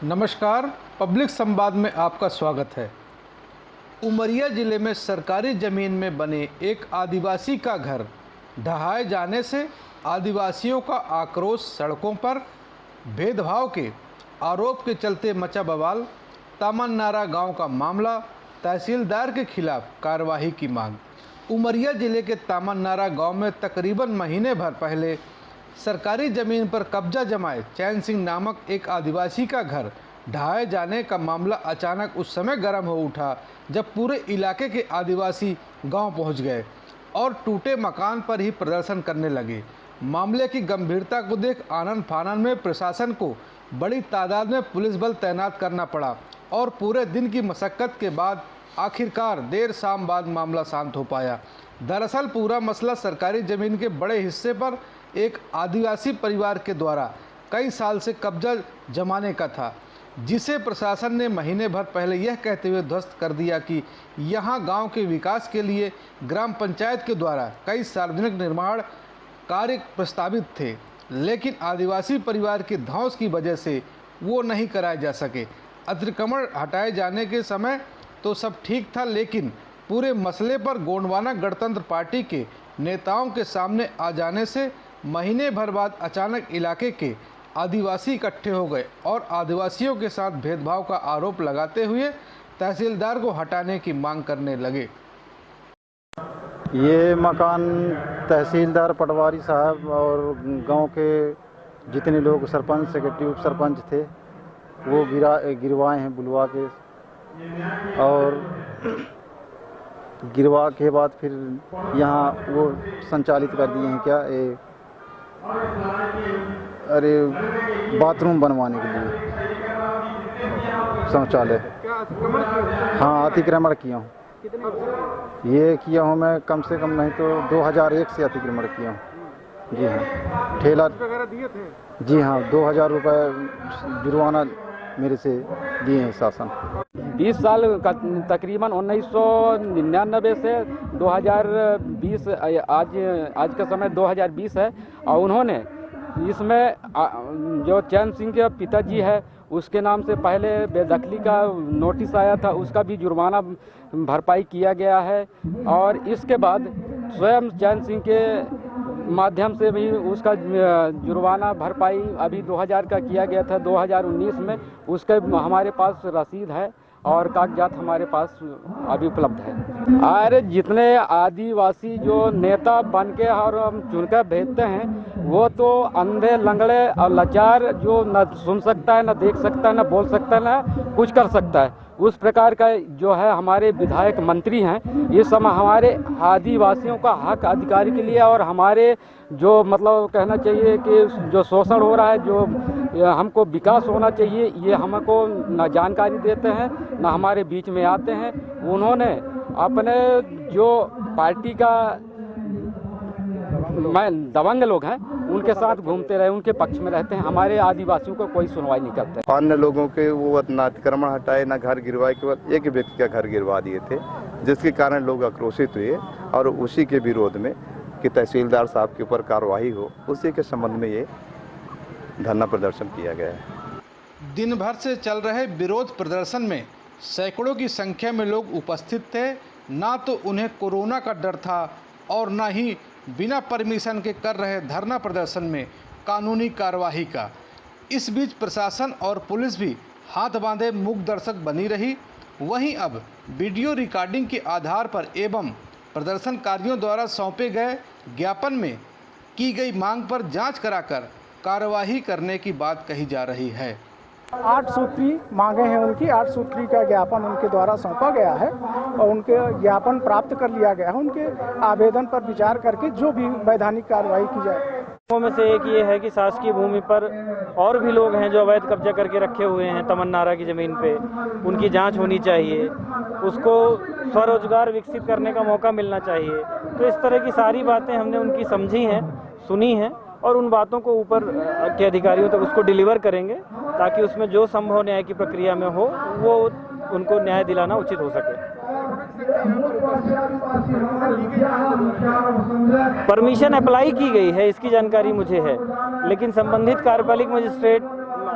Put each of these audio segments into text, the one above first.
नमस्कार, पब्लिक संवाद में आपका स्वागत है। उमरिया जिले में सरकारी जमीन में बने एक आदिवासी का घर ढहाए जाने से आदिवासियों का आक्रोश, सड़कों पर भेदभाव के आरोप के चलते मचा बवाल, तामननारा गांव का मामला, तहसीलदार के खिलाफ कार्रवाई की मांग। उमरिया जिले के तामननारा गांव में तकरीबन महीने भर पहले सरकारी जमीन पर कब्जा जमाए चैन सिंह नामक एक आदिवासी का घर ढहाए जाने का मामला अचानक उस समय गर्म हो उठा जब पूरे इलाके के आदिवासी गांव पहुंच गए और टूटे मकान पर ही प्रदर्शन करने लगे। मामले की गंभीरता को देख आनन फानन में प्रशासन को बड़ी तादाद में पुलिस बल तैनात करना पड़ा और पूरे दिन की मशक्कत के बाद आखिरकार देर शाम बाद मामला शांत हो पाया। दरअसल पूरा मसला सरकारी जमीन के बड़े हिस्से पर एक आदिवासी परिवार के द्वारा कई साल से कब्जा जमाने का था, जिसे प्रशासन ने महीने भर पहले यह कहते हुए ध्वस्त कर दिया कि यहां गांव के विकास के लिए ग्राम पंचायत के द्वारा कई सार्वजनिक निर्माण कार्य प्रस्तावित थे, लेकिन आदिवासी परिवार के धौंस की वजह से वो नहीं कराए जा सके। अतिक्रमण हटाए जाने के समय तो सब ठीक था, लेकिन पूरे मसले पर गोंडवाना गणतंत्र पार्टी के नेताओं के सामने आ जाने से महीने भर बाद अचानक इलाके के आदिवासी इकट्ठे हो गए और आदिवासियों के साथ भेदभाव का आरोप लगाते हुए तहसीलदार को हटाने की मांग करने लगे। ये मकान तहसीलदार पटवारी साहब और गांव के जितने लोग सरपंच, सेक्रेटरी, उप सरपंच थे वो गिरवाए हैं बुलवा के, और गिरवा के बाद फिर यहाँ वो संचालित कर दिए हैं क्या अरे बाथरूम बनवाने के लिए शौचालय। हाँ, अतिक्रमण किया हूँ। ये किया हूँ मैं कम से कम नहीं तो 2001 से अतिक्रमण किया हूँ। जी हाँ, ठेला वगैरह दिए थे। जी हाँ, 2000 रुपये जुर्माना मेरे से दिए हैं शासन। 20 साल तकरीबन 1999 से 2020, आज का समय 2020 है, और उन्होंने इसमें जो चैन सिंह के पिताजी है उसके नाम से पहले बेदखली का नोटिस आया था, उसका भी जुर्माना भरपाई किया गया है, और इसके बाद स्वयं चैन सिंह के माध्यम से भी उसका जुर्माना भरपाई अभी 2000 का किया गया था 2019 में। उसके हमारे पास रसीद है और कागजात हमारे पास अभी उपलब्ध है। अरे जितने आदिवासी जो नेता बन के और हम चुनकर भेजते हैं वो तो अंधे, लंगड़े और लाचार, जो न सुन सकता है, न देख सकता है, न बोल सकता है, न कुछ कर सकता है, उस प्रकार का जो है हमारे विधायक मंत्री हैं। ये सब हमारे आदिवासियों का हक अधिकार के लिए और हमारे जो मतलब कहना चाहिए कि जो शोषण हो रहा है, जो हमको विकास होना चाहिए, ये हमको न जानकारी देते हैं, न हमारे बीच में आते हैं। उन्होंने अपने जो पार्टी का दबंग लोग हैं उनके साथ घूमते रहे, उनके पक्ष में रहते हैं, हमारे आदिवासियों को कोई सुनवाई नहीं करते। अन्य लोगों के वो ना अतिक्रमण हटाए, ना घर गिरवाए, केवल एक व्यक्ति का घर गिरवा दिए थे, जिसके कारण लोग आक्रोशित हुए और उसी के विरोध में कि तहसीलदार साहब के ऊपर कार्रवाई हो, उसी के संबंध में ये धरना प्रदर्शन किया गया है। दिन भर से चल रहे विरोध प्रदर्शन में सैकड़ों की संख्या में लोग उपस्थित थे। ना तो उन्हें कोरोना का डर था और ना ही बिना परमिशन के कर रहे धरना प्रदर्शन में कानूनी कार्रवाई का। इस बीच प्रशासन और पुलिस भी हाथ बांधे मूक दर्शक बनी रही। वहीं अब वीडियो रिकॉर्डिंग के आधार पर एवं प्रदर्शनकारियों द्वारा सौंपे गए ज्ञापन में की गई मांग पर जांच कराकर कार्रवाई करने की बात कही जा रही है। 8 सूत्री मांगे हैं उनकी, 8 सूत्री का ज्ञापन उनके द्वारा सौंपा गया है और उनके ज्ञापन प्राप्त कर लिया गया है। उनके आवेदन पर विचार करके जो भी वैधानिक कार्रवाई की जाए। में से एक ये है कि शासकीय भूमि पर और भी लोग हैं जो अवैध कब्जा करके रखे हुए हैं तमन्नारा की ज़मीन पे, उनकी जांच होनी चाहिए, उसको स्वरोजगार विकसित करने का मौका मिलना चाहिए। तो इस तरह की सारी बातें हमने उनकी समझी हैं, सुनी हैं और उन बातों को ऊपर के अधिकारियों तक उसको डिलीवर करेंगे ताकि उसमें जो संभव न्याय की प्रक्रिया में हो वो उनको न्याय दिलाना उचित हो सके। परमिशन अप्लाई की गई है, इसकी जानकारी मुझे है, लेकिन संबंधित कार्यपालिक मजिस्ट्रेट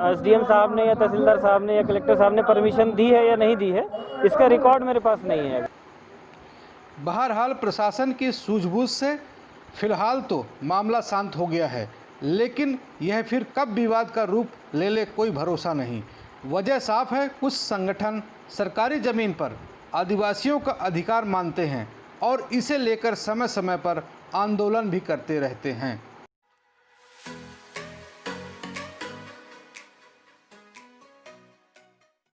एसडीएम साहब ने या तहसीलदार साहब ने या कलेक्टर साहब ने परमिशन दी है या नहीं दी है, इसका रिकॉर्ड मेरे पास नहीं है। बहरहाल प्रशासन की सूझबूझ से फिलहाल तो मामला शांत हो गया है, लेकिन यह फिर कब विवाद का रूप ले ले कोई भरोसा नहीं। वजह साफ है, कुछ संगठन सरकारी ज़मीन पर आदिवासियों का अधिकार मानते हैं और इसे लेकर समय समय पर आंदोलन भी करते रहते हैं।